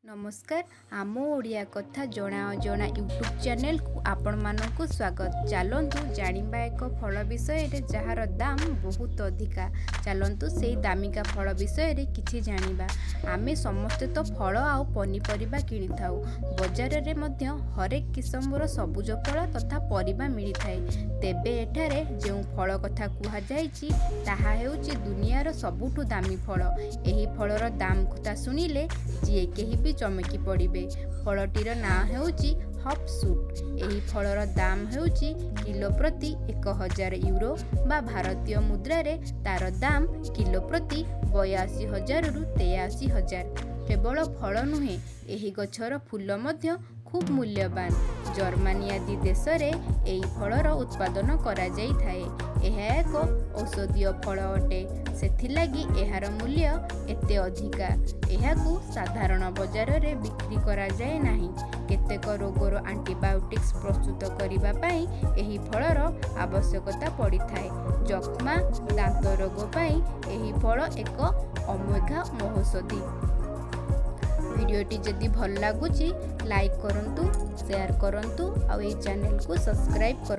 नमस्कार आम ओडिया कथा जना अजना यूट्यूब चैनल को आपण मानक स्वागत। चलतु जानिबा एक फल विषय जार दाम बहुत अधिका। चलतु से दामिका फल विषय रे किछि जानिबा। आमे समस्ते तो फल आउ पनीपरिबा किनि थाउ। बजार रे मध्य हरेक किस्मर सबुज फल तथा परिबा मिली थाए। तेबे एठारे जो फल कथा कुहा जायछि ताहा हेउछि दुनियार सबुठु दामी फल। एही फलर दाम कथा सुनिले जे केही भी चमकी पड़े। फलटीर ना हेउछि हप सूट। एही फलर दाम हेउछि किलो प्रति 1000 यूरो बा भारतीय मुद्रा रे तार दाम किलो प्रति 82,000 रु 83,000। केवल फल नुहे एही गछर फूल मध्य खूब मूल्यवान। जर्मनी आदि देश रे एही फलर उत्पादन करा जाई थाए। एहा एक औषधीय फल अटे, सेथिलागि एहार मूल्य एते अधिका। एहाकु साधारण बजार रे बिक्री करा जाए नाही। केतेक रोगर antibiotics प्रस्तुत करिबा पई एही फलर आवश्यकता पड़ी थाए। जख्मा दांत रोग पई एही फल एक अमोघा औषधि। वीडियोटी जदि भल लागुची लाइक करंतु, शेयर करंतु और ये चैनल को सब्सक्राइब कर।